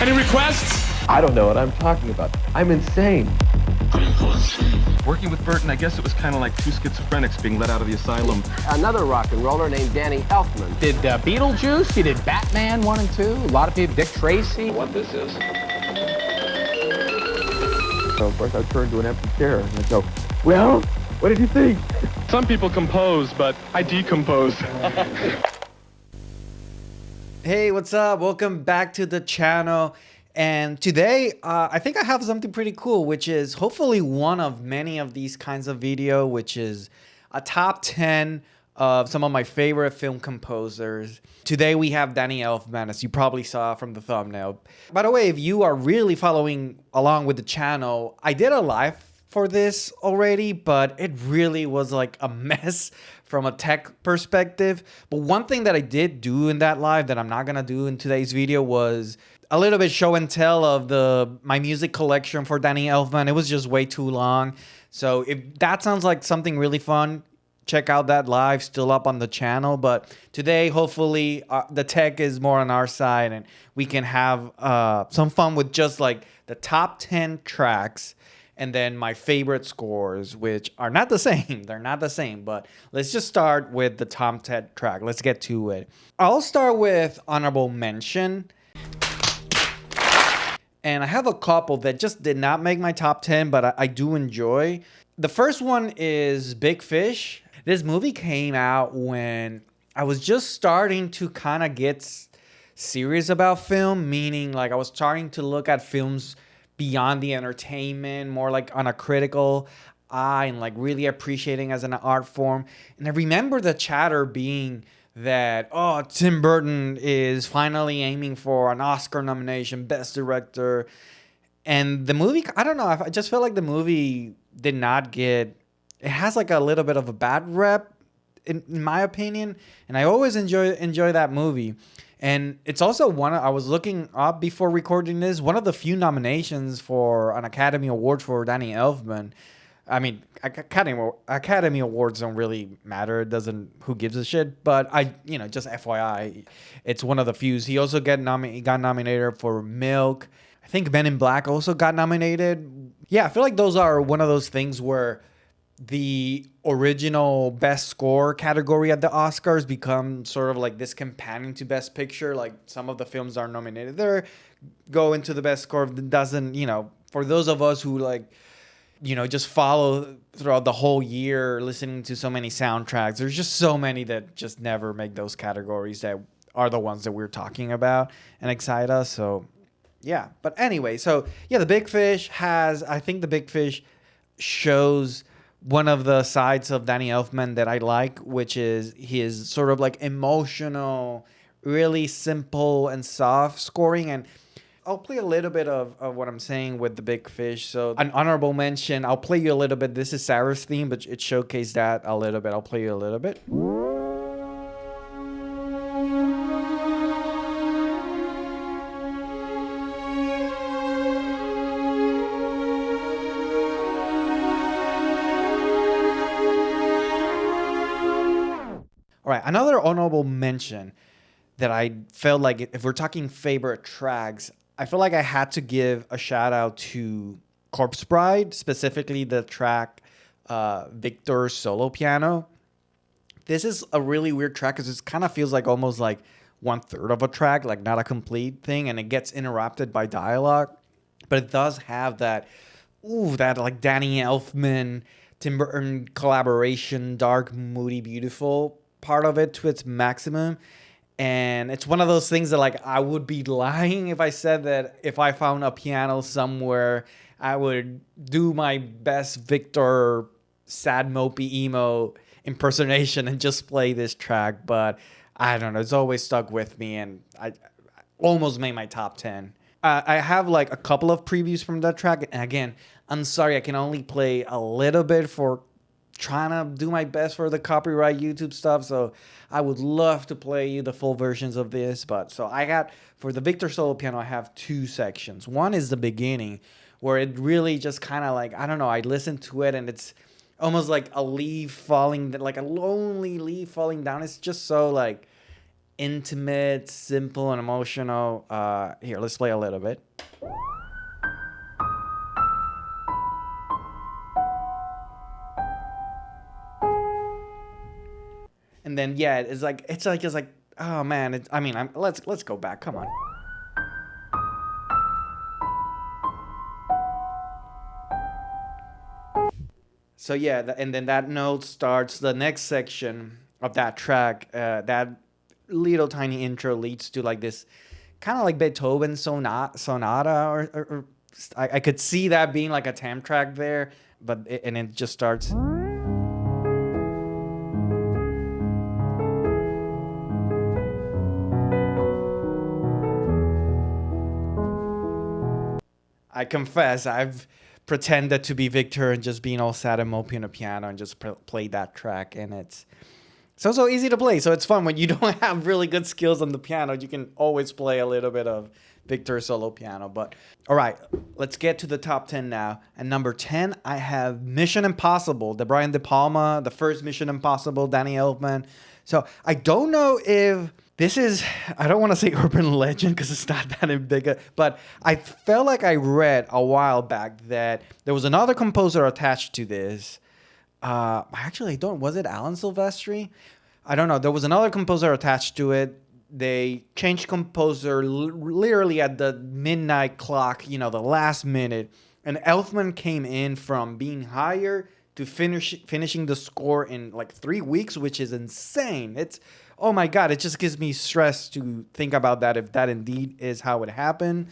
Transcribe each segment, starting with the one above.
Any requests? I don't know what I'm talking about. I'm insane. Working with Burton, I guess it was kind of like two schizophrenics being let out of the asylum. Another rock and roller named Danny Elfman. Did Beetlejuice, he did Batman 1 and 2, a lot of people, Dick Tracy. What this is. So of course I turn to an empty chair and I go, well, what did you think? Some people compose, but I decompose. Hey, what's up? Welcome back to the channel. And today, I think I have something pretty cool, which is hopefully one of many of these kinds of video, which is a top 10 of some of my favorite film composers. Today we have Danny Elfman, as you probably saw from the thumbnail. By the way, if you are really following along with the channel, I did a live for this already, but it really was like a mess from a tech perspective. But one thing that I did do in that live that I'm not gonna do in today's video was a little bit show and tell of my music collection for Danny Elfman. It was just way too long. So if that sounds like something really fun, check out that live, still up on the channel. But today, hopefully, the tech is more on our side and we can have some fun with just like the top 10 tracks and then my favorite scores, which are not the same. They're not the same, but let's just start with the top 10 track. Let's get to it. I'll start with honorable mention. And I have a couple that just did not make my top 10, but I do enjoy. The first one is Big Fish. This movie came out when I was just starting to kind of get serious about film, meaning like I was starting to look at films beyond the entertainment, more like on a critical eye and like really appreciating as an art form. And I remember the chatter being that, oh, Tim Burton is finally aiming for an Oscar nomination, Best Director. And the movie, I don't know, I just felt like the movie did not get, it has like a little bit of a bad rep, in my opinion. And I always enjoy that movie. And it's also I was looking up before recording this, one of the few nominations for an Academy Award for Danny Elfman. I mean, Academy Awards don't really matter. It doesn't, who gives a shit? But just FYI, it's one of the few. He also got nominated for Milk. I think Men in Black also got nominated. Yeah, I feel like those are one of those things where the original best score category at the Oscars become sort of like this companion to Best Picture. Like some of the films are nominated there, go into the best score. Doesn't, for those of us who like, just follow throughout the whole year listening to so many soundtracks. There's just so many that just never make those categories that are the ones that we're talking about and excite us. So, yeah. But anyway, so yeah, The Big Fish I think The Big Fish shows one of the sides of Danny Elfman that I like, which is his sort of like emotional, really simple and soft scoring. And I'll play a little bit of what I'm saying with The Big Fish. So an honorable mention, I'll play you a little bit. This is Sarah's theme, but it showcased that a little bit. I'll play you a little bit. All right, another honorable mention that I felt like if we're talking favorite tracks, I feel like I had to give a shout out to Corpse Bride, specifically the track Victor's solo piano. This is a really weird track because it kind of feels like almost like 1/3 of a track, like not a complete thing, and it gets interrupted by dialogue. But it does have that like Danny Elfman, Tim Burton collaboration, dark, moody, beautiful part of it to its maximum. And it's one of those things that like I would be lying if I said that if I found a piano somewhere, I would do my best Victor sad mopey emo impersonation and just play this track. But I don't know, it's always stuck with me and I almost made my top 10. I have like a couple of previews from that track. And again, I'm sorry, I can only play a little bit for trying to do my best for the copyright YouTube stuff. So I would love to play you the full versions of this. But so I got, for the Victor solo piano, I have two sections. One is the beginning where it really just kind of like, I don't know, I listen to it and it's almost like a leaf falling, like a lonely leaf falling down. It's just so like, intimate, simple, and emotional. Here, let's play a little bit. And then yeah, it's like oh man, let's go back. Come on. So yeah, and then that note starts the next section of that track. That little tiny intro leads to like this kind of like Beethoven sonata, or I could see that being like a tam track there, but it just starts. I confess, I've pretended to be Victor and just being all sad and mopey on the piano and just played that track, and it's so easy to play. So it's fun when you don't have really good skills on the piano. You can always play a little bit of Victor's solo piano. But all right, let's get to the top 10 now. And number 10, I have Mission Impossible, the Brian De Palma, the first Mission Impossible, Danny Elfman. So I don't know if this is, I don't want to say urban legend because it's not that big, but I felt like I read a while back that there was another composer attached to this. Actually, I don't, was it Alan Silvestri? I don't know. There was another composer attached to it. They changed composer literally at the midnight clock, the last minute. And Elfman came in from being hired to finishing the score in like 3 weeks, which is insane. It's, oh my God, it just gives me stress to think about that, if that indeed is how it happened.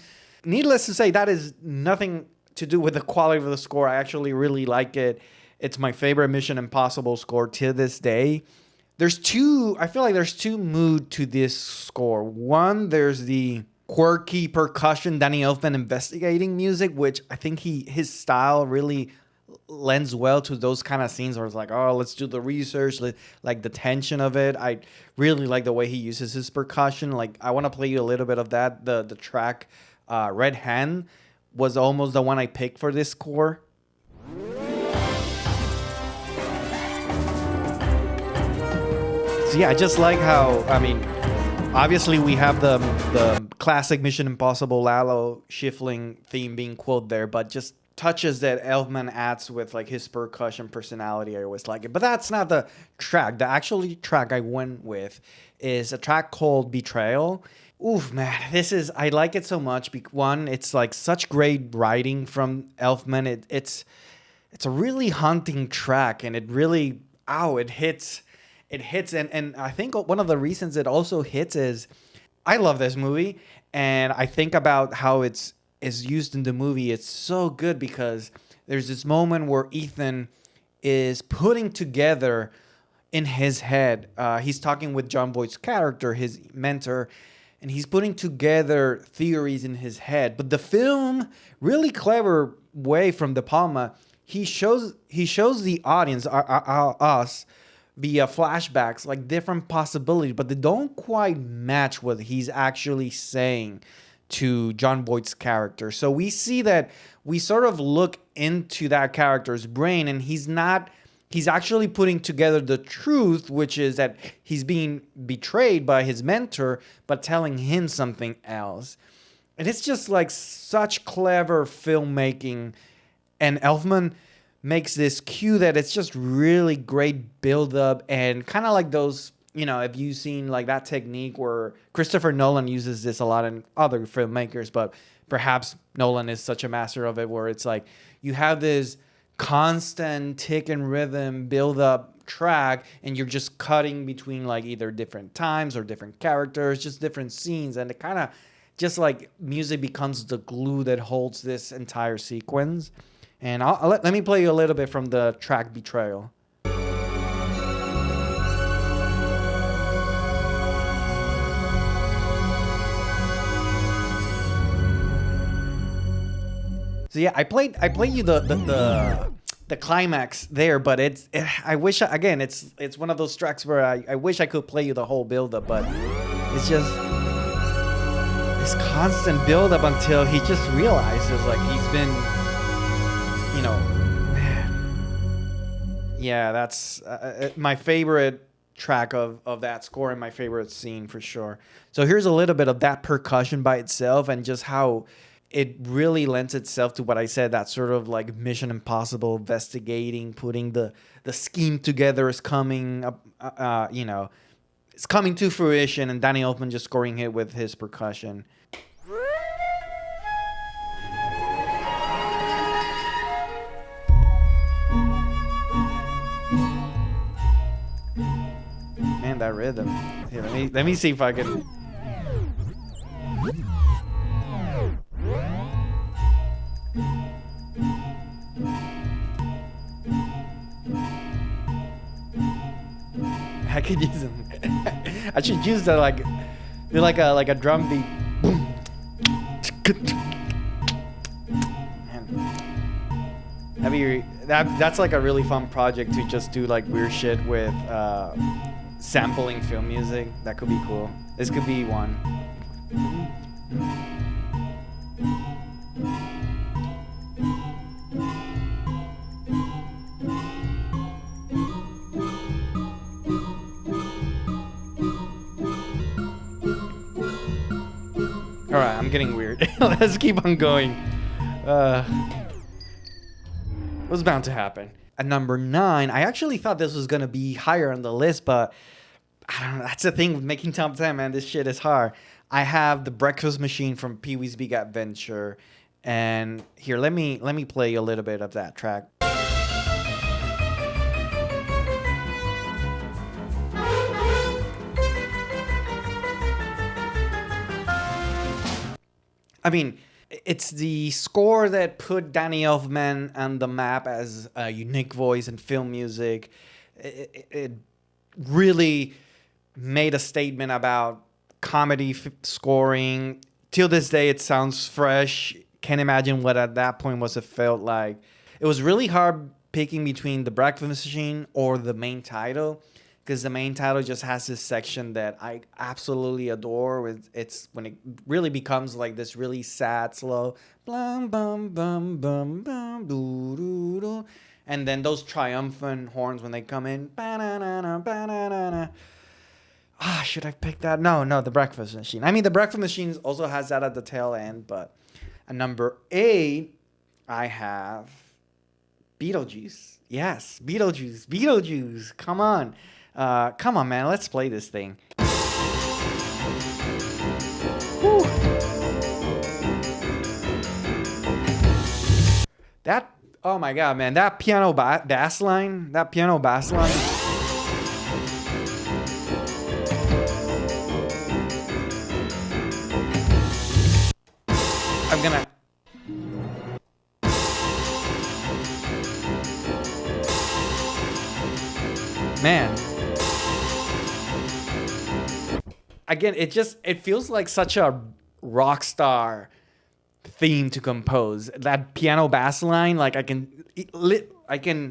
Needless to say, that is nothing to do with the quality of the score. I actually really like it. It's my favorite Mission Impossible score to this day. I feel like there's two moods to this score. One, there's the quirky percussion, Danny Elfman investigating music, which I think his style really lends well to those kind of scenes where it's like, oh, let's do the research, like the tension of it. I really like the way he uses his percussion. Like, I want to play you a little bit of that. The track Red Hand was almost the one I picked for this score. So yeah, I just like how, obviously we have the classic Mission Impossible Lalo Schifrin theme being quoted there, but just touches that Elfman adds with like his percussion personality, I always like it. But that's not the track. The actual track I went with is a track called Betrayal. Oof, man, I like it so much. One, it's like such great writing from Elfman. It's a really haunting track, and it really, it hits. And I think one of the reasons it also hits is I love this movie, and I think about how it's used in the movie. It's so good because there's this moment where Ethan is putting together in his head, he's talking with Jon Voight's character, his mentor, and he's putting together theories in his head. But the film, really clever way from De Palma, he shows the audience, us, via flashbacks, like different possibilities, but they don't quite match what he's actually saying to Jon Voight's character. So we see that we sort of look into that character's brain, and he's actually putting together the truth, which is that he's being betrayed by his mentor, but telling him something else. And it's just like such clever filmmaking. And Elfman makes this cue that it's just really great build-up, and kind of like those, if you've seen like that technique where Christopher Nolan uses this a lot in other filmmakers, but perhaps Nolan is such a master of it, where it's like you have this constant tick and rhythm build-up track, and you're just cutting between like either different times or different characters, just different scenes, and it kind of just like music becomes the glue that holds this entire sequence. And let me play you a little bit from the track Betrayal. So yeah, I played you the climax there, but I wish it's one of those tracks where I wish I could play you the whole build-up, but it's just this constant build-up until he just realizes like he's been, man. Yeah, that's my favorite track of that score and my favorite scene for sure. So here's a little bit of that percussion by itself and just how it really lends itself to what I said, that sort of like Mission Impossible investigating, putting the scheme together is coming up, it's coming to fruition, and Danny Elfman just scoring it with his percussion. Man, that rhythm. Here, let me see if I can. I could use them. I should use that do like a drum beat. Boom. That's like a really fun project to just do like weird shit with sampling film music. That could be cool. This could be one. All right, I'm getting weird. Let's keep on going. What's bound to happen? At number 9, I actually thought this was gonna be higher on the list, but I don't know. That's the thing with making top 10, man. This shit is hard. I have The Breakfast Machine from Pee-wee's Big Adventure, and here, let me play a little bit of that track. I mean, it's the score that put Danny Elfman on the map as a unique voice in film music. It really made a statement about comedy scoring. Till this day, it sounds fresh. Can't imagine what at that point must have felt like. It was really hard picking between The Breakfast Machine or the main title, because the main title just has this section that I absolutely adore. It's when it really becomes like this really sad, slow, blum, bum, bum, bum, bum, doo, doo, doo. And then those triumphant horns when they come in. Ba-na-na-na, ba-na-na-na. Should I pick that? No, The Breakfast Machine. I mean, The Breakfast Machine also has that at the tail end, but at number 8, I have Beetlejuice. Yes, Beetlejuice. Come on, man. Let's play this thing. Whew. Oh my God, man. That piano bass line. I'm gonna. Man. Again, it feels like such a rock star theme to compose. That piano bass line, like I can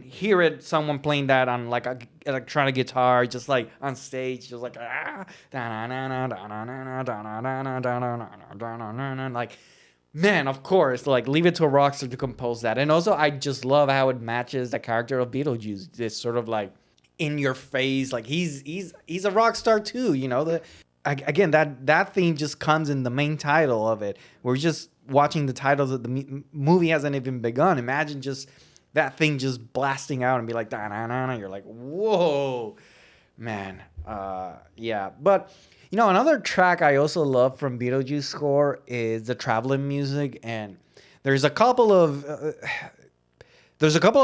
hear it, someone playing that on like a electronic guitar, just like on stage, just like like, man, of course, like leave it to a rock star to compose that. And also I just love how it matches the character of Beetlejuice. This sort of like in your face, like he's a rock star too, you know. Again, that theme just comes in the main title of it. We're just watching the titles of the movie hasn't even begun. Imagine just that thing just blasting out and be like, da-na-na-na. You're like, whoa, man. Yeah. But, you know, another track I also love from Beetlejuice score is the traveling music. And there's a couple of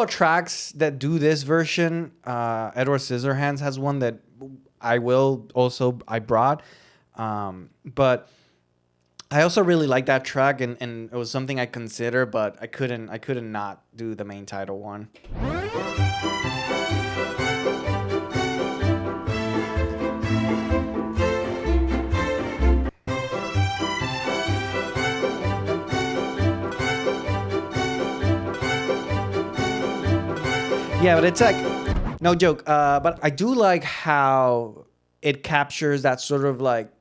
tracks that do this version. Edward Scissorhands has one that I brought. But I also really like that track, and it was something I considered, but I couldn't not do the main title one. Yeah, but it's like, no joke. But I do like how it captures that sort of like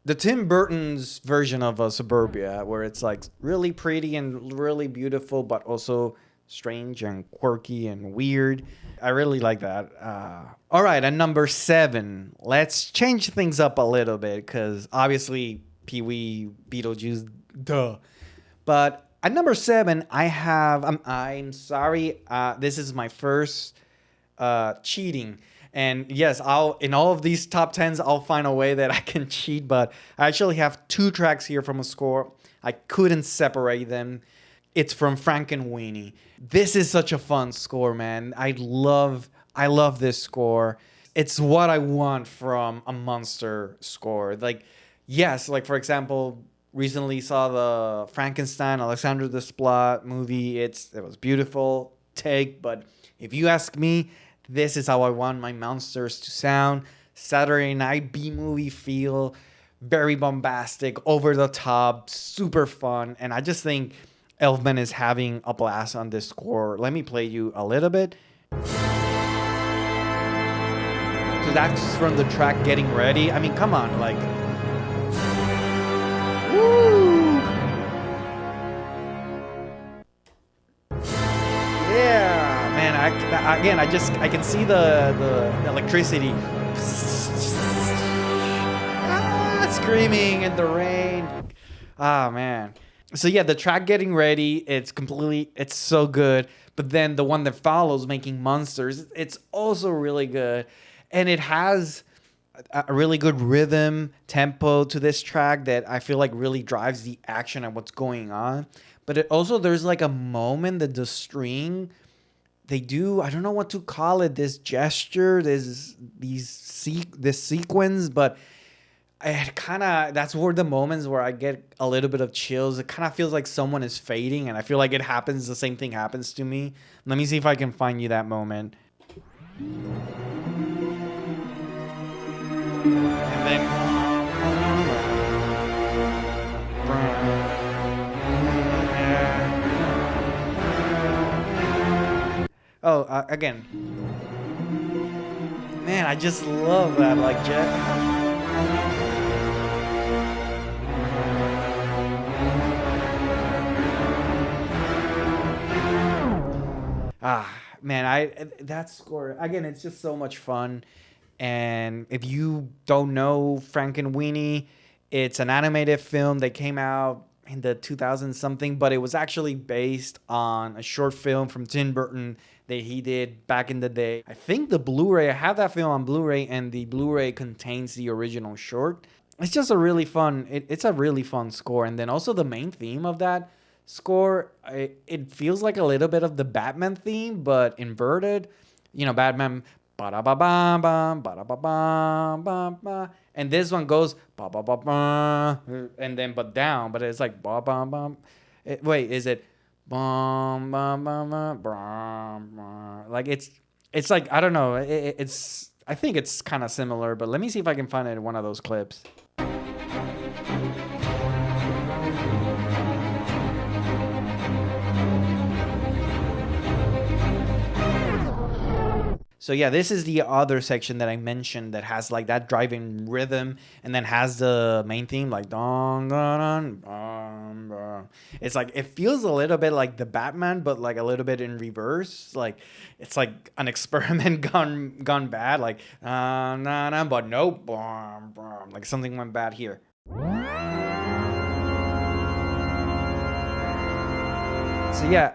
the Tim Burton's version of a suburbia, where it's like really pretty and really beautiful, but also strange and quirky and weird. I really like that. All right, at number 7, let's change things up a little bit because obviously Pee-wee, Beetlejuice, duh. But at number 7, I have. I'm sorry. This is my first cheating. And yes, in all of these top 10s, I'll find a way that I can cheat. But I actually have 2 tracks here from a score. I couldn't separate them. It's from Frankenweenie. This is such a fun score, man. I love this score. It's what I want from a monster score. Like, yes, like for example, recently saw the Frankenstein, Alexander Desplat movie. It was beautiful take, but if you ask me, this is how I want my monsters to sound. Saturday Night B-movie feel, very bombastic, over the top, super fun, and I just think Elfman is having a blast on this score. Let me play you a little bit. So that's from the track Getting Ready. I mean, come on, like... Woo! Yeah, man, I can see the electricity. Screaming in the rain. Ah, man. So yeah, the track Getting Ready, it's so good. But then the one that follows, Making Monsters, it's also really good. And it has a really good rhythm, tempo to this track that I feel like really drives the action and what's going on. But there's like a moment that the string, they do, I don't know what to call it, this gesture, this sequence, but that's where the moments where I get a little bit of chills. It kind of feels like someone is fading, and I feel like the same thing happens to me. Let me see if I can find you that moment. And then again. Man, I just love that, like Jet. Man, that score, again, it's just so much fun. And if you don't know Frankenweenie, it's an animated film that came out in the 2000 something, but it was actually based on a short film from Tim Burton that he did back in the day. I think the Blu-ray, I have that film on Blu-ray, and the Blu-ray contains the original short. It's just a really fun, it's a really fun score. And then also the main theme of that score, it feels like a little bit of the Batman theme, but inverted. You know, Batman, ba-da-ba-bam-bam, ba-da-ba-bam-bam-bam. And this one goes ba-ba-ba-bam, and then but down, but it's like ba-bam-bam. Wait, is it bam-bam-bam-bam? Like it's like, I don't know. I think it's kind of similar, but let me see if I can find it in one of those clips. So yeah, this is the other section that I mentioned that has like that driving rhythm, and then has the main theme like dong dong dong dong. It's like, it feels a little bit like the Batman, but like a little bit in reverse. Like it's like an experiment gone bad. Like but nope, like something went bad here. So yeah.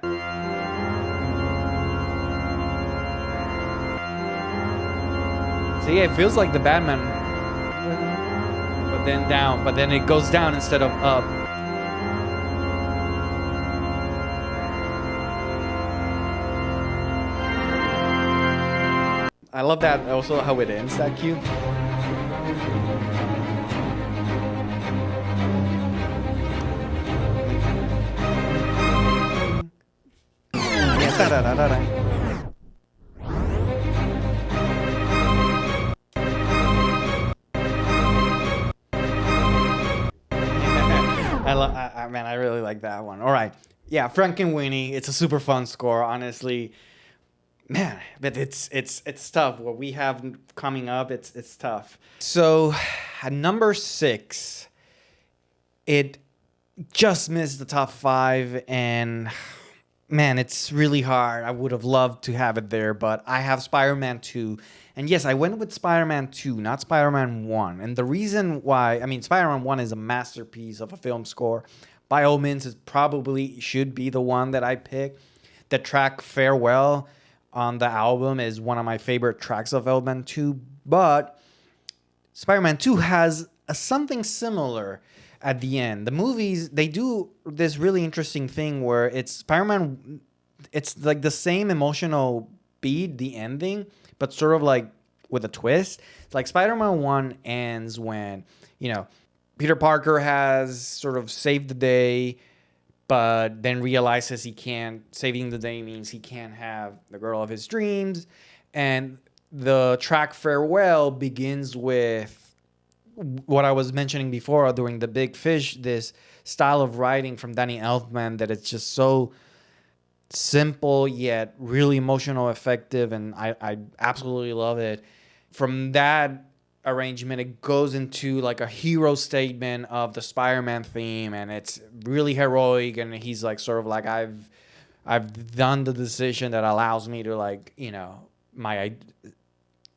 So yeah, it feels like the Batman, but then down, but then it goes down instead of up. I love that also how it ends, that cue. Yeah, da-da-da-da-da. Man, I really like that one. All right. Yeah, Frankenweenie, it's a super fun score, honestly. Man, but it's tough. What we have coming up, it's tough. So, at number 6, it just missed the top 5, and man, it's really hard. I would have loved to have it there, but I have Spider-Man 2. And yes, I went with Spider-Man 2, not Spider-Man 1. And the reason why, I mean, Spider-Man 1 is a masterpiece of a film score. By all means, it probably should be the one that I pick. The track Farewell on the album is one of my favorite tracks of Spider-Man 2. But Spider-Man 2 has something similar at the end. The movies, they do this really interesting thing where it's Spider-Man, it's like the same emotional beat, the ending, but sort of like with a twist. It's like Spider-Man 1 ends when, Peter Parker has sort of saved the day, but then realizes saving the day means he can't have the girl of his dreams. And the track Farewell begins with what I was mentioning before during the Big Fish, this style of writing from Danny Elfman that it's just so simple yet really emotional, effective, and I absolutely love it. From that arrangement, it goes into like a hero statement of the Spider-Man theme, and it's really heroic, and he's like sort of like I've done the decision that allows me to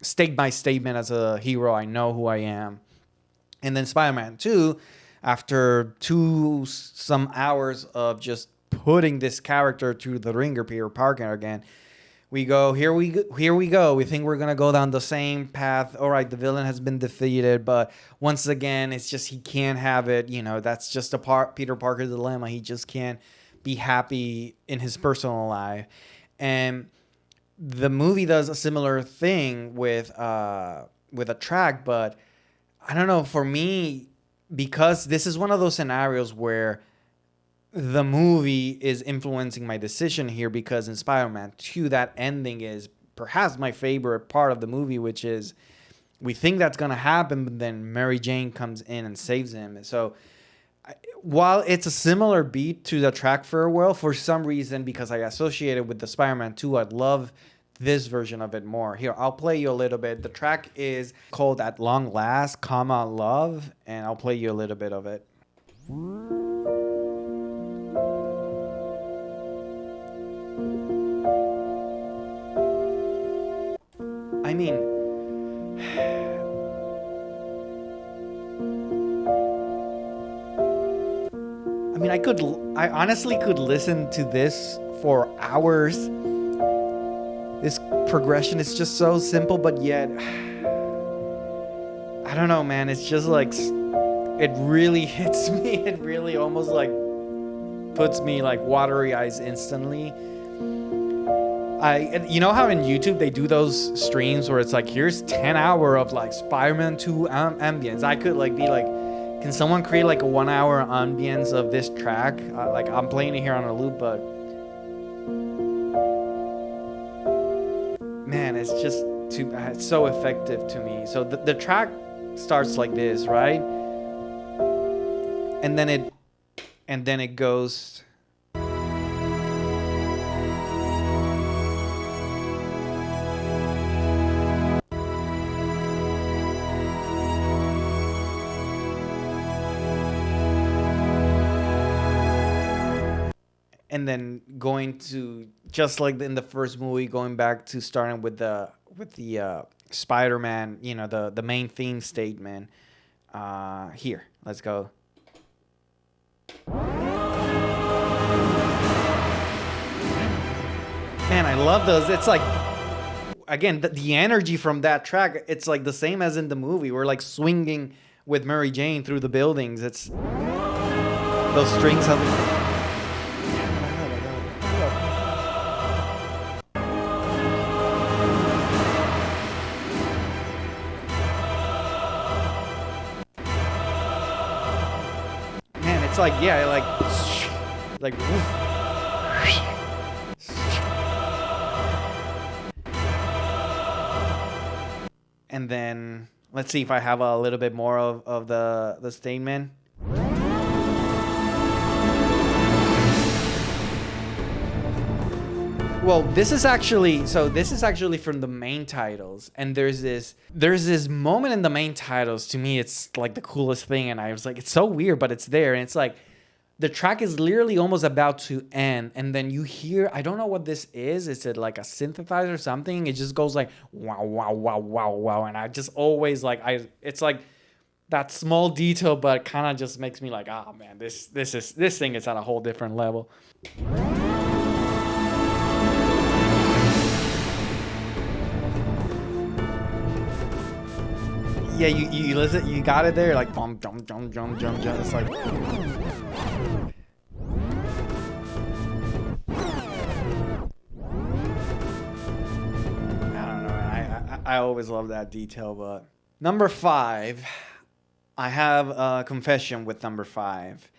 state my statement as a hero. I know who I am. And then Spider-Man 2, after some hours of just putting this character through the ringer, Peter Parker again, here we go. We think we're going to go down the same path. All right, the villain has been defeated, but once again, it's just he can't have it. That's just Peter Parker dilemma. He just can't be happy in his personal life. And the movie does a similar thing with a track, but I don't know, for me, because this is one of those scenarios where the movie is influencing my decision here, because in Spider-Man 2, that ending is perhaps my favorite part of the movie, which is we think that's going to happen, but then Mary Jane comes in and saves him. So while it's a similar beat to the track Farewell, for some reason, because I associate it with the Spider-Man 2, I'd love this version of it more. Here, I'll play you a little bit. The track is called At Long Last, Love, and I'll play you a little bit of it. I mean, I honestly could listen to this for hours. This progression is just so simple, but yet, I don't know, man. It's just like, it really hits me. It really almost like puts me like watery eyes instantly. You know how in YouTube they do those streams where it's like, here's 10 hour of like Spider-Man 2 ambience. I could like be like, can someone create like a 1 hour ambience of this track? Like I'm playing it here on a loop, but man, it's just it's so effective to me. So the track starts like this, right? And then it goes. And then going to, just like in the first movie, going back to starting with the Spider-Man, the main theme statement. Here, let's go. Man, I love those. It's like, again, the energy from that track, it's like the same as in the movie. We're like swinging with Mary Jane through the buildings. It's those strings have. It's like, yeah, like woof. And then let's see if I have a little bit more of the statement. Well, this is actually from the main titles, and there's this moment in the main titles. To me, it's like the coolest thing, and I was like, it's so weird, but it's there, and it's like the track is literally almost about to end, and then you hear, I don't know what this is it like a synthesizer or something? It just goes like wow, wow, wow, wow, wow, and I just always like, it's like that small detail, but kind of just makes me like, oh man, this thing is at a whole different level. Yeah, you listen, you got it there, like jump, jump, jump, jump, jump, jump. It's like, I don't know. I always love that detail. But number 5, I have a confession with number 5.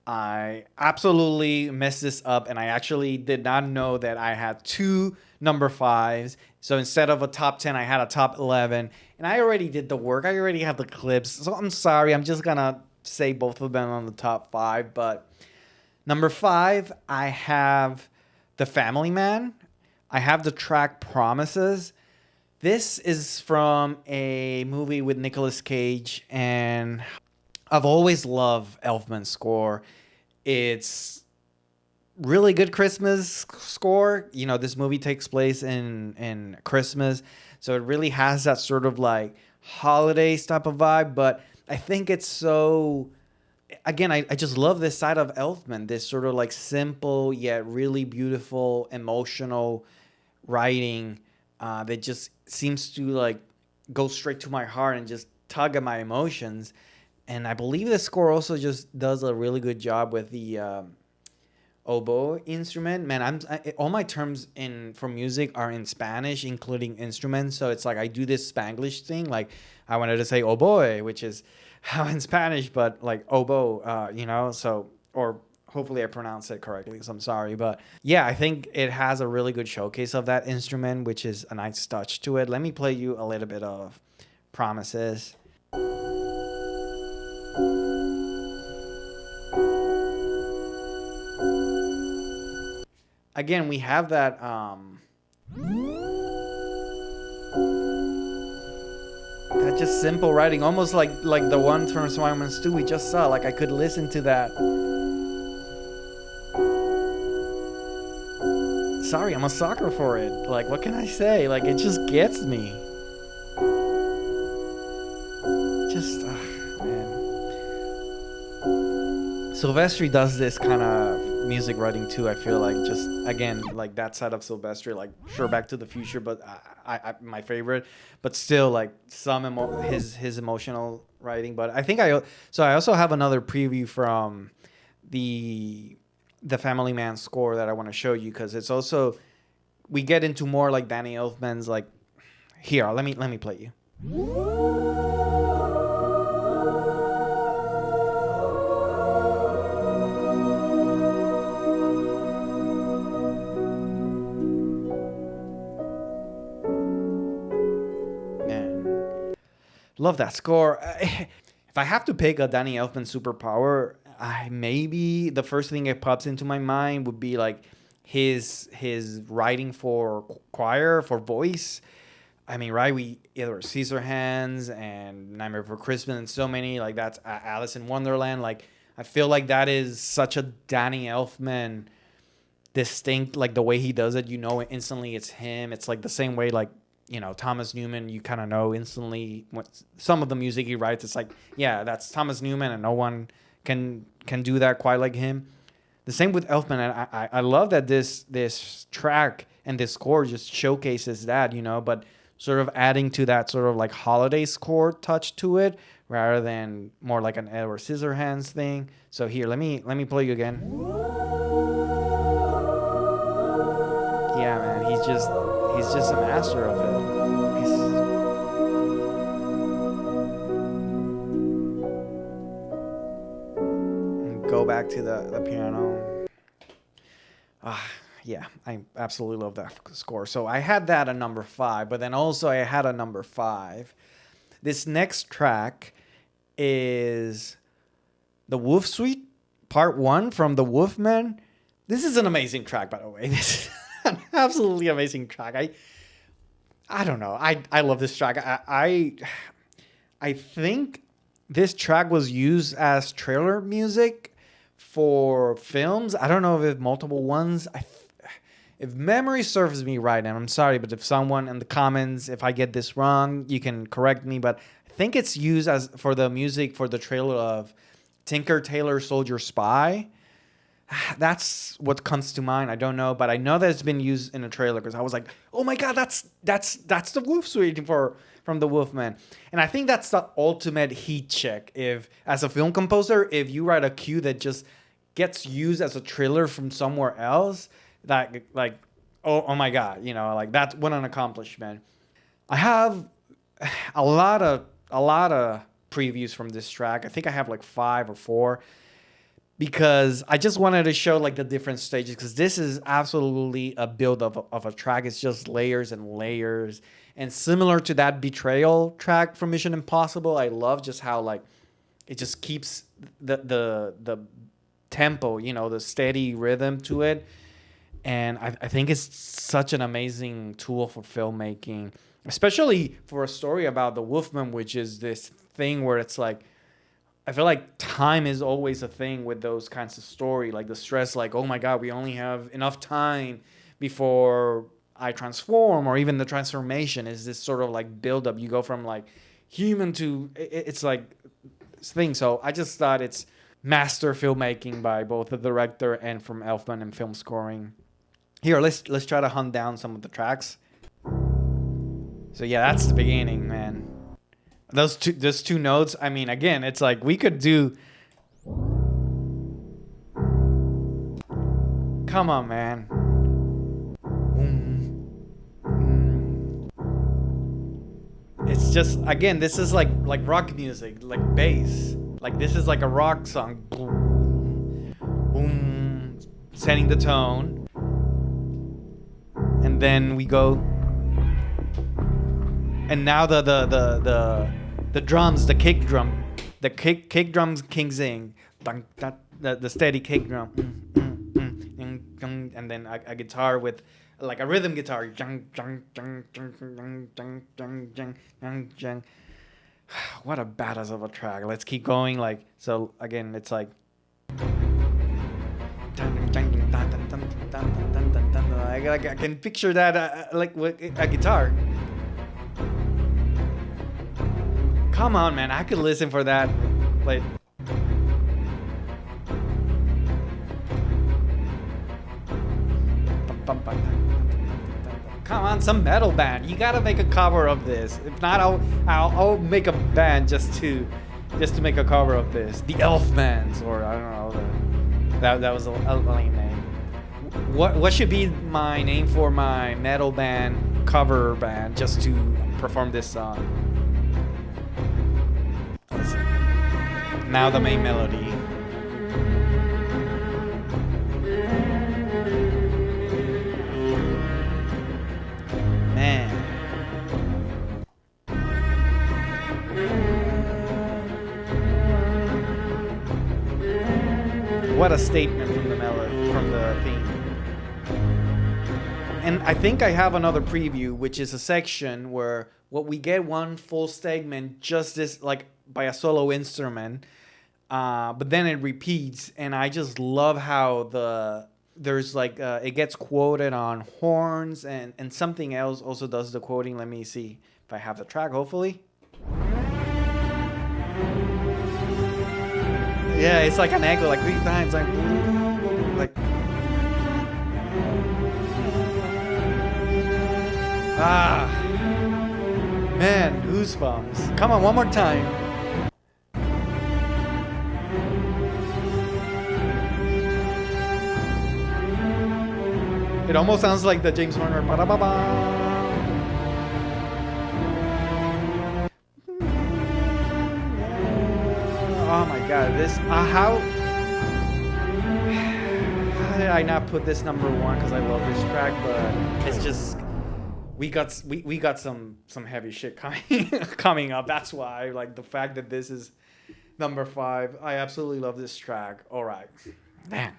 I absolutely messed this up, and I actually did not know that I had 2 number 5s. So instead of a top 10, I had a top 11. And I already did the work. I already have the clips. So I'm sorry. I'm just going to say both of them on the top 5. But number 5, I have The Family Man. I have the track Promises. This is from a movie with Nicolas Cage, and I've always loved Elfman's score. It's really good Christmas score. You know, this movie takes place in Christmas, so it really has that sort of like holidays type of vibe. But I think it's so, again, I just love this side of Elfman, this sort of like simple yet really beautiful, emotional writing that just seems to like go straight to my heart and just tug at my emotions. And I believe the score also just does a really good job with the oboe instrument. Man, all my terms for music are in Spanish, including instruments. So it's like I do this Spanglish thing. Like I wanted to say oboe, which is how in Spanish, but like oboe, you know. So, or hopefully I pronounced it correctly. So I'm sorry, but yeah, I think it has a really good showcase of that instrument, which is a nice touch to it. Let me play you a little bit of Promises. Again, we have that that just simple writing, almost like the one from Simon Stew we just saw. Like I could listen to that. Sorry, I'm a sucker for it. Like, what can I say? Like, it just gets me. Just, man. Silvestri does this kind of music writing too. I feel like, just again, like that side of Silvestri, like sure, Back to the Future, but I my favorite, but still like some his emotional writing. But I think I also have another preview from the Family Man score that I want to show you, because it's also, we get into more like Danny Elfman's, like, here, let me play you. Man, love that score. If I have to pick a Danny Elfman superpower, maybe the first thing that pops into my mind would be like his writing for choir, for voice. I mean, right? We either Scissorhands and Nightmare Before Christmas and so many, like that's Alice in Wonderland. Like I feel like that is such a Danny Elfman distinct, like the way he does it, you know, instantly it's him. It's like the same way, like, you know, Thomas Newman, you kind of know instantly what some of the music he writes. It's like, yeah, that's Thomas Newman, and no one can do that quite like him. The same with Elfman, and I love that this track and this score just showcases that, you know, but sort of adding to that sort of like holiday score touch to it, rather than more like an Edward Scissorhands thing. So here, let me play you again. Yeah, man, he's just a master of it. Go back to the piano. Yeah, I absolutely love that score. So I had that at number 5, but then also I had a number 5. This next track is the Wolf Suite, Part 1 from the Wolfman. This is an amazing track, by the way. This is an absolutely amazing track. I don't know. I love this track. I think this track was used as trailer music for films. I don't know if multiple ones. If memory serves me right, and I'm sorry, but if someone in the comments, if I get this wrong, you can correct me. But I think it's used as for the music for the trailer of Tinker Tailor Soldier Spy. That's what comes to mind. I don't know, but I know that it's been used in a trailer because I was like, "Oh my god, that's the Wolf Suite from the Wolfman." And I think that's the ultimate heat check. If as a film composer, if you write a cue that just gets used as a trailer from somewhere else, like oh my god, you know, like that's what an accomplishment. I have a lot of previews from this track. I think I have like 5 or 4. Because I just wanted to show like the different stages, because this is absolutely a build of a track. It's just layers and layers. And similar to that Betrayal track from Mission Impossible, I love just how like it just keeps the tempo, you know, the steady rhythm to it. And I think it's such an amazing tool for filmmaking, especially for a story about the Wolfman, which is this thing where it's like, I feel like time is always a thing with those kinds of story, like the stress, like, oh my God, we only have enough time before I transform, or even the transformation is this sort of like buildup. You go from like human to, it's like this thing. So I just thought it's master filmmaking by both the director and from Elfman and film scoring. Here, let's try to hunt down some of the tracks. So yeah, that's the beginning, man. Those two notes, I mean, again, it's like we could do... Come on, man. It's just, again, this is like rock music, like bass. Like this is like a rock song. Boom, setting the tone. And then we go... And now the drums, the kick drum, kick drums kicks in, the steady kick drum, and then a guitar with like a rhythm guitar. What a badass of a track. Let's keep going. Like, so again, it's like I can picture that like with a guitar. Come on, man. I could listen for that. Like, come on, some metal band. You gotta make a cover of this. If not, I'll make a band just to make a cover of this. The Elfmans, or I don't know. That was a lame name. What should be my name for my metal band cover band just to perform this song? Now the main melody. Man. What a statement from the melody, from the theme. And I think I have another preview, which is a section where what we get one full segment, just this, like by a solo instrument. But then it repeats, and I just love how there's like it gets quoted on horns, and something else also does the quoting. Let me see if I have the track, hopefully. Yeah, it's like an echo, like 3 times, like man, goosebumps. Come on, one more time. It almost sounds like the James Horner. Oh my God, this how did I not put this number 1? Because I love this track, but it's just we got some heavy shit coming up. That's why, like, the fact that this is number 5, I absolutely love this track. All right, man.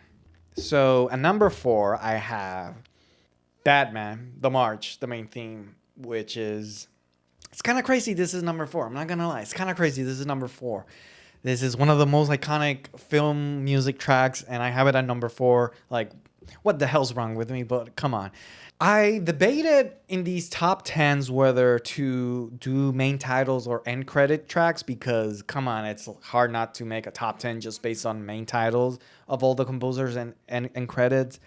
So at number 4, I have Batman, The March, the main theme, which is, it's kind of crazy this is number 4. I'm not going to lie. It's kind of crazy this is number 4. This is one of the most iconic film music tracks, and I have it at number 4. Like, what the hell's wrong with me? But come on. I debated in these top 10s whether to do main titles or end credit tracks because, come on, it's hard not to make a top 10 just based on main titles of all the composers and credits.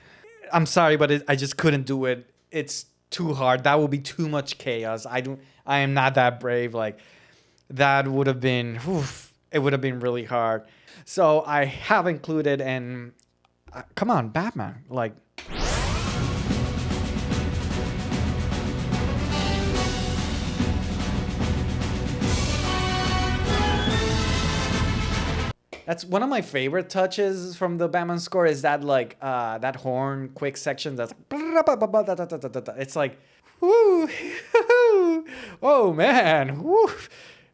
I'm sorry, but I just couldn't do it. It's too hard. That would be too much chaos. I am not that brave. Like, that would have been, it would have been really hard. So I have included, and come on, Batman. Like, that's one of my favorite touches from the Batman score is that like that horn quick section that's like, it's like whoo, oh man, whoo.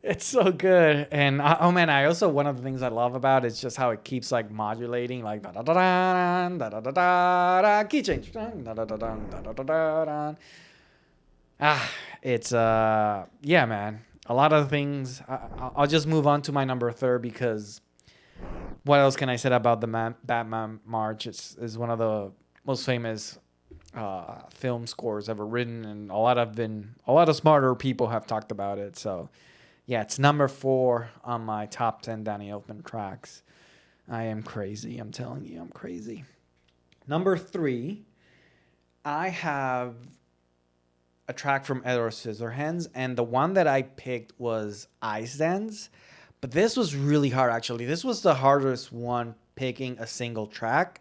It's so good. And oh man, I also, one of the things I love about it is just how it keeps like modulating, like da da da da da da da da, key change, da da da da da da da. It's yeah, man. A lot of things. I'll just move on to my number 3 because what else can I say about the Batman March? It's one of the most famous film scores ever written, and a lot of smarter people have talked about it. So yeah, it's number 4 on my top 10 Danny Elfman tracks. I am crazy. I'm telling you, I'm crazy. Number 3, I have a track from Edward Scissorhands, and the one that I picked was Ice Dance. But this was really hard, actually. This was the hardest one picking a single track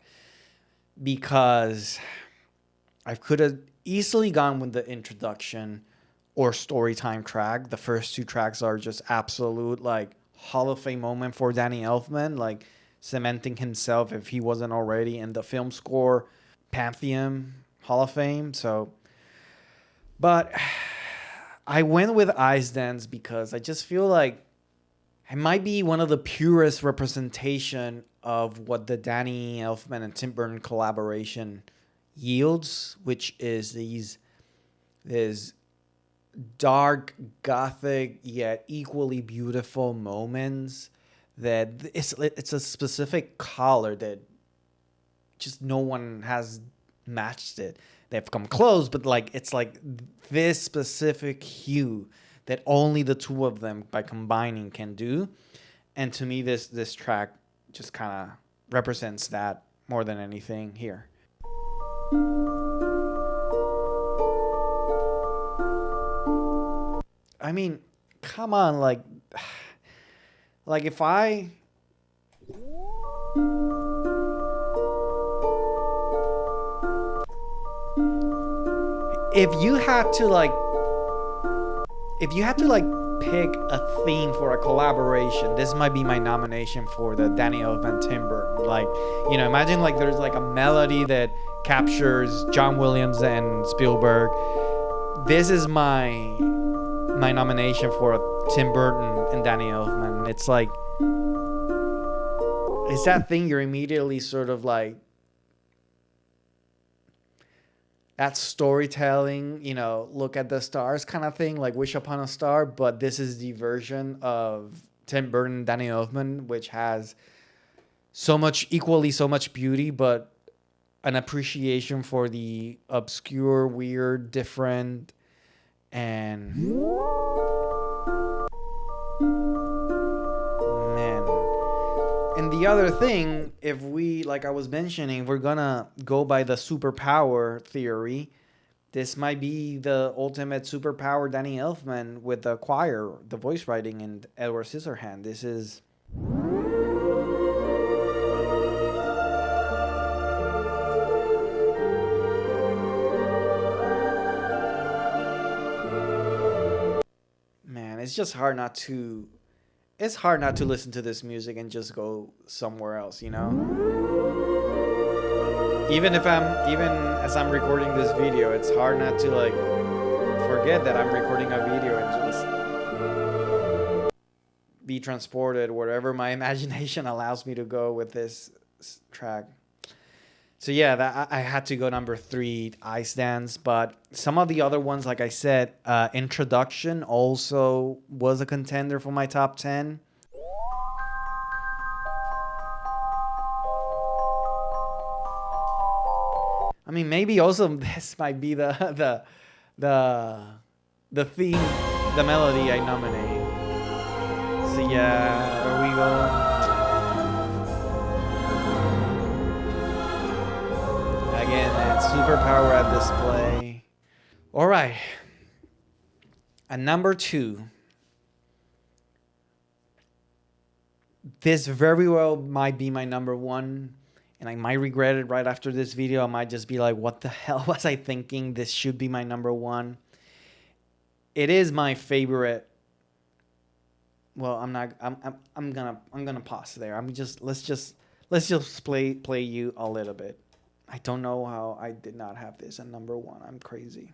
because I could have easily gone with the introduction or storytime track. The first 2 tracks are just absolute, like, Hall of Fame moment for Danny Elfman, like, cementing himself, if he wasn't already, in the film score Pantheon Hall of Fame. So, but I went with Ice Dance because I just feel like it might be one of the purest representation of what the Danny Elfman and Tim Burton collaboration yields, which is these dark, gothic, yet equally beautiful moments that it's a specific color that just no one has matched it. They've come close, but like it's like this specific hue that only the 2 of them by combining can do. And to me, this track just kind of represents that more than anything here. I mean, come on, like if you had to pick a theme for a collaboration, this might be my nomination for the Danny Elfman Tim Burton. Like, you know, imagine like there's like a melody that captures John Williams and Spielberg. This is my nomination for Tim Burton and Danny Elfman. It's like, it's that thing you're immediately sort of like, that storytelling, you know, look at the stars kind of thing, like Wish Upon a Star, but this is the version of Tim Burton and Danny Elfman, which has so much beauty, but an appreciation for the obscure, weird, different, and man. And the other thing, if we, like I was mentioning, we're gonna go by the superpower theory, this might be the ultimate superpower Danny Elfman with the choir, the voice writing, and Edward Scissorhands. This is... Man, it's just hard not to... It's hard not to listen to this music and just go somewhere else, you know? Even as I'm recording this video, it's hard not to like forget that I'm recording a video and just be transported wherever my imagination allows me to go with this track. So yeah, I had to go number 3, Ice Dance, but some of the other ones, like I said, Introduction also was a contender for my top 10. I mean, maybe also this might be the theme, the melody I nominate. So yeah, there we go. Again, it's superpower at display. All right. At number 2. This very well might be my number 1. And I might regret it right after this video. I might just be like, what the hell was I thinking? This should be my number 1. It is my favorite. Well, I'm gonna pause there. Let's just play you a little bit. I don't know how I did not have this at number 1. I'm crazy.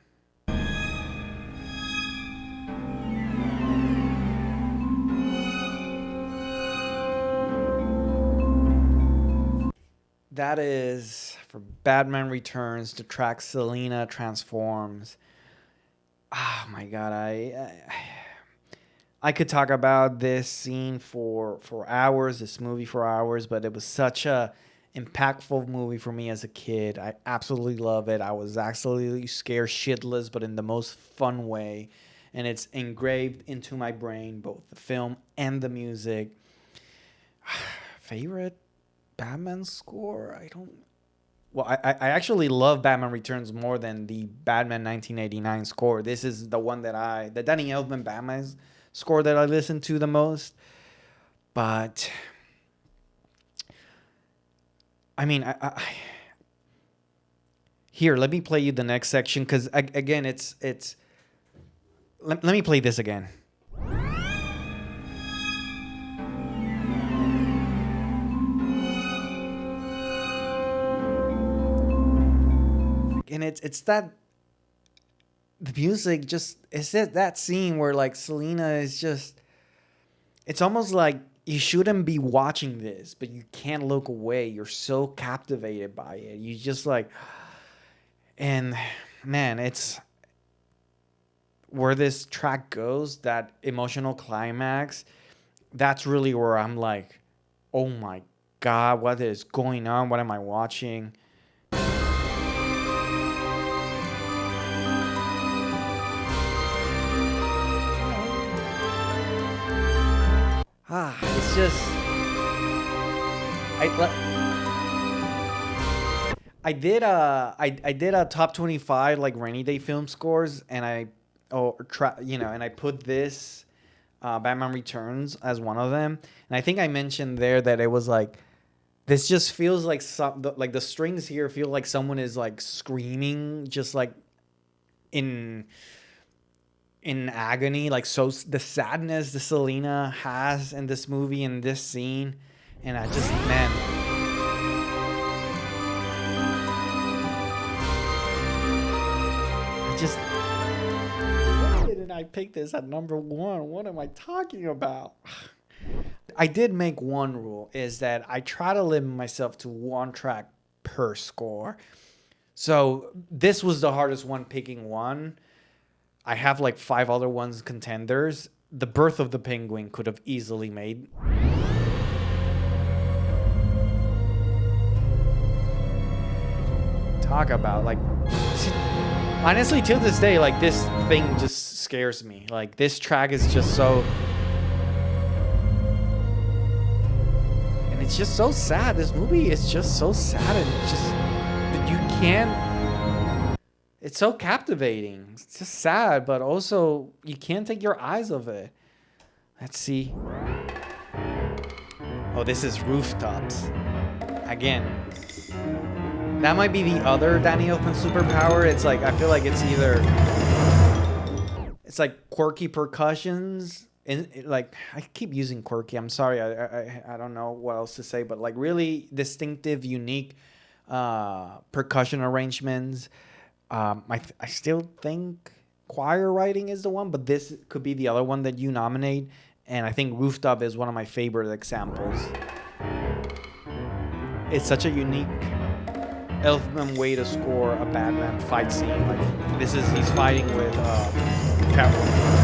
That is for Batman Returns, the track Selina Transforms. Oh my god, I could talk about this scene for hours, this movie for hours, but it was such a impactful movie for me as a kid. I absolutely love it. I was absolutely scared shitless, but in the most fun way. And it's engraved into my brain, both the film and the music. Favorite Batman score? I actually love Batman Returns more than the Batman 1989 score. This is the one that the Danny Elfman Batman score that I listen to the most. But I mean, here, let me play you the next section, because again, let me play this again. And it's that the music just, it's that scene where like Selina is just, it's almost like you shouldn't be watching this, but you can't look away. You're so captivated by it. You just like, and man, it's where this track goes, that emotional climax. That's really where I'm like, oh my God, what is going on? What am I watching? It's just I did a top 25 like rainy day film scores, and I put this Batman Returns as one of them. And I think I mentioned there that it was like, this just feels like like the strings here feel like someone is like screaming, just like in agony, like, so the sadness that Selina has in this movie, in this scene. And I just, man, why didn't I pick this at number 1? What am I talking about? I did make one rule, is that I try to limit myself to one track per score. So this was the hardest one, picking one. I have like 5 other ones contenders. The Birth of the Penguin could have easily made. Talk about, like, honestly, till this day, like, this thing just scares me. Like, this track is just so, and it's just so sad. This movie is just so sad, and it's just, you can't, it's so captivating. It's just sad, but also you can't take your eyes off it. Let's see. Oh, this is Rooftops. Again, that might be the other Danny Elfman superpower. It's like, I feel like it's either, it's like quirky percussions. And like, I keep using quirky. I'm sorry. I don't know what else to say, but like really distinctive, unique percussion arrangements. I still think choir writing is the one, but this could be the other one that you nominate. And I think Rooftop is one of my favorite examples. It's such a unique Elfman way to score a Batman fight scene. Like, this is, he's fighting with Catwoman.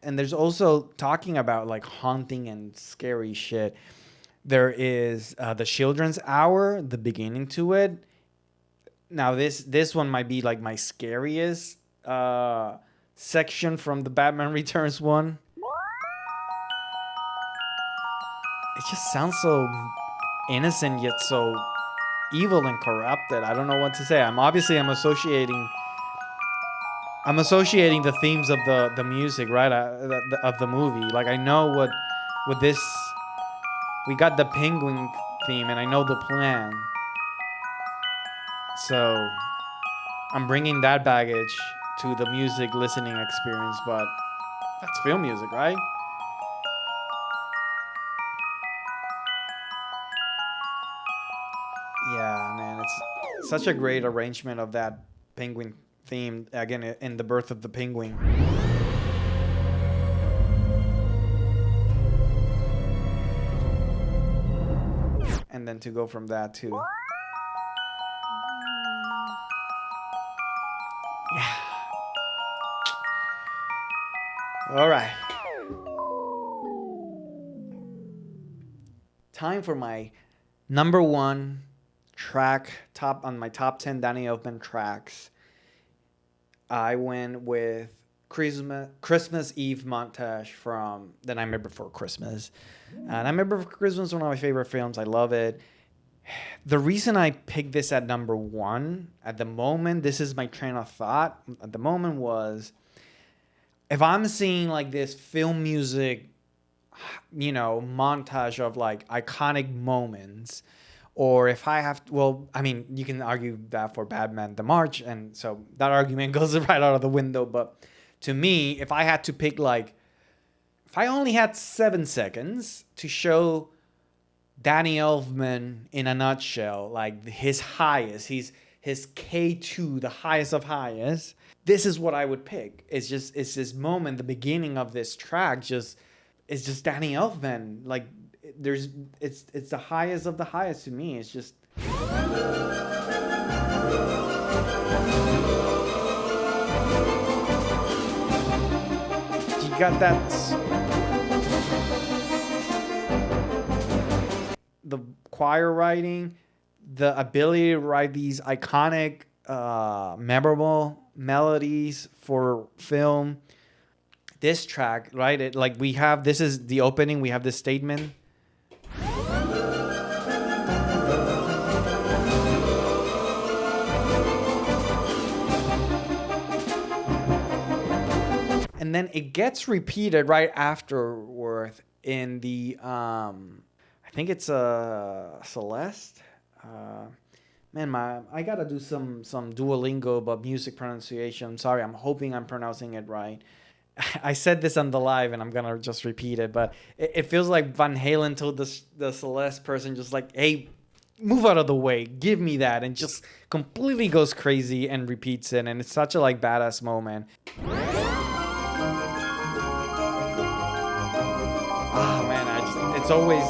And there's also talking about like haunting and scary shit. There is the Children's Hour, the beginning to it. Now this one might be like my scariest section from the Batman Returns one. It just sounds so innocent yet so evil and corrupted. I don't know what to say. I'm associating the themes of the music, right? Of the movie. Like I know what this. We got the penguin theme, and I know the plan. So I'm bringing that baggage to the music listening experience, but that's film music, right? Yeah, man, it's such a great arrangement of that penguin theme, again, in The Birth of the Penguin. And then to go from that to... Yeah. All right. Time for my number one track on my top 10 Danny Elfman tracks. I went with Christmas Eve montage from The Nightmare Before Christmas. Nightmare Before Christmas is one of my favorite films. I love it. The reason I picked this at number one at the moment, this is my train of thought at the moment, was if I'm seeing like this film music, montage of like iconic moments, or if I have to, well, I mean, you can argue that for Batman the March, and so that argument goes right out of the window. But to me, if I had to pick, like, if I only had 7 seconds to show Danny Elfman in a nutshell, like his highest, his K2, the highest of highest, this is what I would pick. It's this moment, the beginning of this track, it's just Danny Elfman. Like, it's the highest of the highest to me. It's just... You got that... The choir writing, the ability to write these iconic, memorable melodies for film. This track, right? This is the opening. We have this statement. And then it gets repeated right afterward in the, I think it's Celeste. I gotta do some Duolingo about music pronunciation. Sorry, I'm hoping I'm pronouncing it right. I said this on the live, and I'm gonna just repeat it, but it feels like Van Halen told the Celeste person, just like, hey, move out of the way, give me that, and just completely goes crazy and repeats it, and it's such a like badass moment. Oh man, it's always...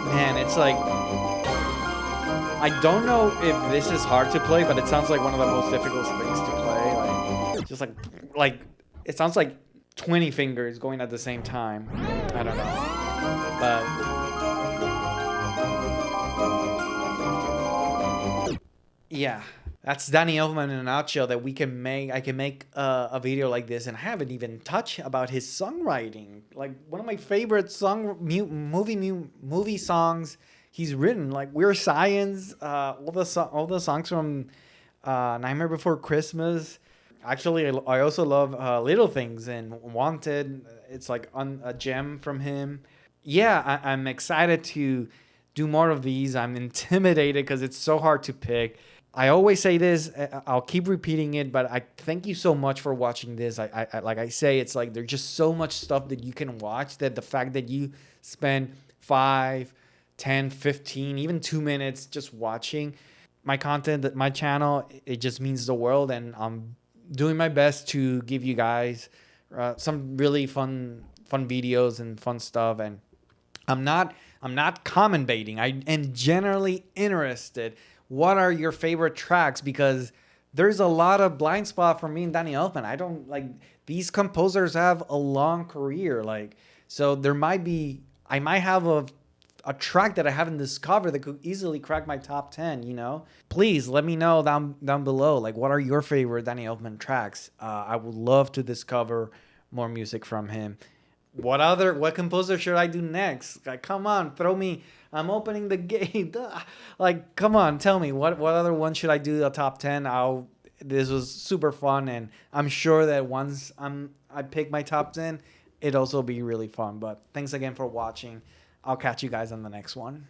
Man, it's like, I don't know if this is hard to play, but it sounds like one of the most difficult things to play. Like, just like it sounds like 20 fingers going at the same time. I don't know, but yeah, that's Danny Elfman in a nutshell. That I can make a video like this, and I haven't even touched about his songwriting. Like, one of my favorite movie songs he's written, like Weird Science, all the songs from Nightmare Before Christmas. Actually, I also love Little Things and Wanted. It's like a gem from him. Yeah, I'm excited to do more of these. I'm intimidated because it's so hard to pick. I always say this, I'll keep repeating it, but I thank you so much for watching this. I like I say, it's like there's just so much stuff that you can watch, that the fact that you spend 5, 10, 15, even 2 minutes just watching my content, my channel, it just means the world. And I'm doing my best to give you guys some really fun videos and fun stuff. And I'm not comment baiting. I am generally interested what are your favorite tracks, because there's a lot of blind spot for me and Danny Elfman. I don't like, these composers have a long career, like, so I might have a track that I haven't discovered that could easily crack my top 10, you know? Please let me know down below, like, what are your favorite Danny Elfman tracks? I would love to discover more music from him. What composer should I do next? Like, come on, throw me. I'm opening the gate. Like, come on, tell me what other one should I do a top 10? This was super fun, and I'm sure that once I pick my top 10, it'll also be really fun. But thanks again for watching. I'll catch you guys on the next one.